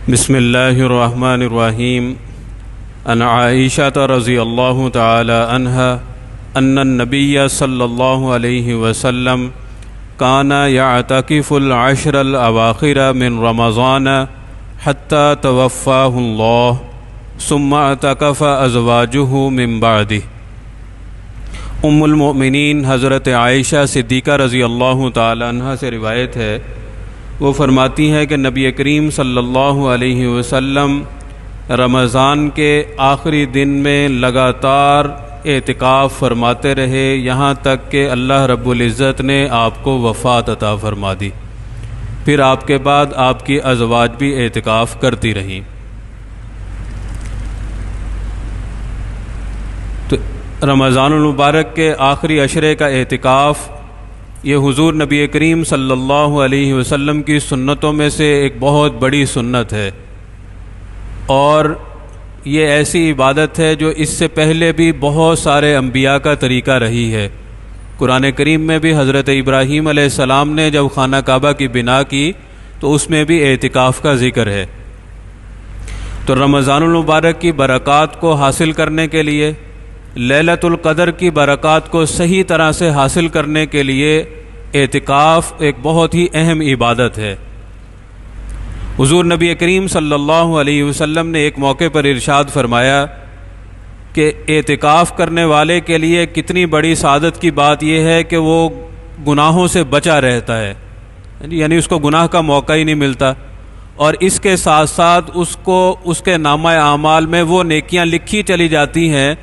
بسم اللہ الرحمن الرحیم عن عائشہ رضی اللہ تعالی عنہا ان النبی صلی اللہ علیہ وسلم کان یعتکف العشر الاواخر من رمضان حتی توفاہ اللہ ثم اعتکف ازواجہ من بعدہ۔ ام المؤمنین حضرت عائشہ صدیقہ رضی اللہ تعالی عنہ سے روایت ہے، وہ فرماتی ہے کہ نبی کریم صلی اللہ علیہ وسلم رمضان کے آخری دن میں لگاتار اعتکاف فرماتے رہے، یہاں تک کہ اللہ رب العزت نے آپ کو وفات عطا فرما دی۔ پھر آپ کے بعد آپ کی ازواج بھی اعتکاف کرتی رہیں۔ تو رمضان المبارک کے آخری عشرے کا اعتکاف یہ حضور نبی کریم صلی اللہ علیہ وسلم کی سنتوں میں سے ایک بہت بڑی سنت ہے، اور یہ ایسی عبادت ہے جو اس سے پہلے بھی بہت سارے انبیاء کا طریقہ رہی ہے۔ قرآن کریم میں بھی حضرت ابراہیم علیہ السلام نے جب خانہ کعبہ کی بنا کی تو اس میں بھی اعتکاف کا ذکر ہے۔ تو رمضان المبارک کی برکات کو حاصل کرنے کے لیے، لیلۃ القدر کی برکات کو صحیح طرح سے حاصل کرنے کے لیے اعتکاف ایک بہت ہی اہم عبادت ہے۔ حضور نبی کریم صلی اللہ علیہ وسلم نے ایک موقع پر ارشاد فرمایا کہ اعتکاف کرنے والے کے لیے کتنی بڑی سعادت کی بات یہ ہے کہ وہ گناہوں سے بچا رہتا ہے، یعنی اس کو گناہ کا موقع ہی نہیں ملتا، اور اس کے ساتھ ساتھ اس کو اس کے نامہ اعمال میں وہ نیکیاں لکھی چلی جاتی ہیں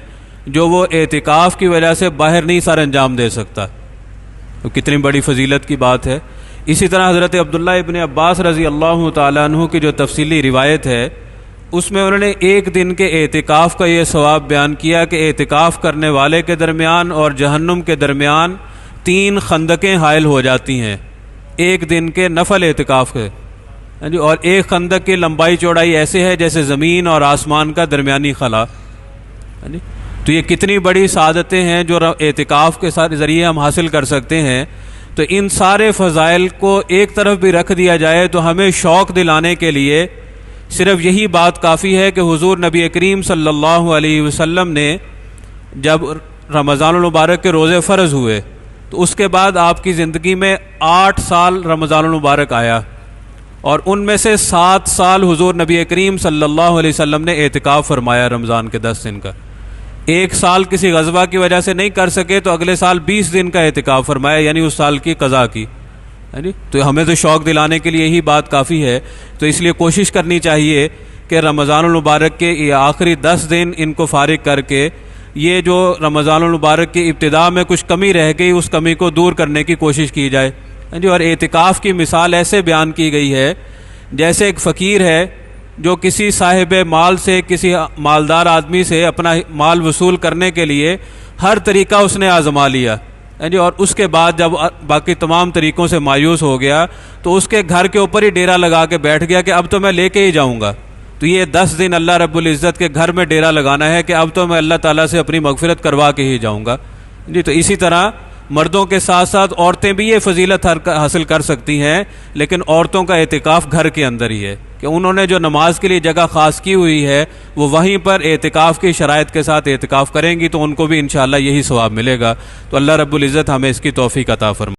جو وہ اعتکاف کی وجہ سے باہر نہیں سر انجام دے سکتا۔ تو کتنی بڑی فضیلت کی بات ہے۔ اسی طرح حضرت عبداللہ ابن عباس رضی اللہ تعالیٰ عنہ کی جو تفصیلی روایت ہے، اس میں انہوں نے ایک دن کے اعتکاف کا یہ ثواب بیان کیا کہ اعتکاف کرنے والے کے درمیان اور جہنم کے درمیان 3 خندقیں حائل ہو جاتی ہیں ایک دن کے نفل اعتکاف کے، اور ایک خندق کی لمبائی چوڑائی ایسے ہے جیسے زمین اور آسمان کا درمیانی خلا۔ تو یہ کتنی بڑی سعادتیں ہیں جو اعتکاف کے ذریعے ہم حاصل کر سکتے ہیں۔ تو ان سارے فضائل کو ایک طرف بھی رکھ دیا جائے تو ہمیں شوق دلانے کے لیے صرف یہی بات کافی ہے کہ حضور نبی کریم صلی اللہ علیہ وسلم نے جب رمضان المبارک کے روزے فرض ہوئے تو اس کے بعد آپ کی زندگی میں 8 سال رمضان المبارک آیا، اور ان میں سے 7 سال حضور نبی کریم صلی اللہ علیہ وسلم نے اعتکاف فرمایا رمضان کے 10 دن کا۔ 1 سال کسی غزوہ کی وجہ سے نہیں کر سکے تو اگلے سال 20 دن کا اعتکاف فرمایا، یعنی اس سال کی قضا کی۔ تو ہمیں تو شوق دلانے کے لیے یہی بات کافی ہے۔ تو اس لیے کوشش کرنی چاہیے کہ رمضان المبارک کے یہ آخری 10 دن ان کو فارغ کر کے، یہ جو رمضان المبارک کی ابتدا میں کچھ کمی رہ گئی اس کمی کو دور کرنے کی کوشش کی جائے۔ اور اعتکاف کی مثال ایسے بیان کی گئی ہے جیسے ایک فقیر ہے جو کسی صاحب مال سے، کسی مالدار آدمی سے اپنا مال وصول کرنے کے لیے ہر طریقہ اس نے آزما لیا، اور اس کے بعد جب باقی تمام طریقوں سے مایوس ہو گیا تو اس کے گھر کے اوپر ہی ڈیرا لگا کے بیٹھ گیا کہ اب تو میں لے کے ہی جاؤں گا۔ تو یہ 10 دن اللہ رب العزت کے گھر میں ڈیرا لگانا ہے کہ اب تو میں اللہ تعالیٰ سے اپنی مغفرت کروا کے ہی جاؤں گا۔ تو اسی طرح مردوں کے ساتھ ساتھ عورتیں بھی یہ فضیلت حاصل کر سکتی ہیں، لیکن عورتوں کا اعتکاف گھر کے اندر ہی ہے کہ انہوں نے جو نماز کے لیے جگہ خاص کی ہوئی ہے وہ وہیں پر اعتکاف کی شرائط کے ساتھ اعتکاف کریں گی تو ان کو بھی انشاءاللہ یہی ثواب ملے گا۔ تو اللہ رب العزت ہمیں اس کی توفیق عطا فرمائے۔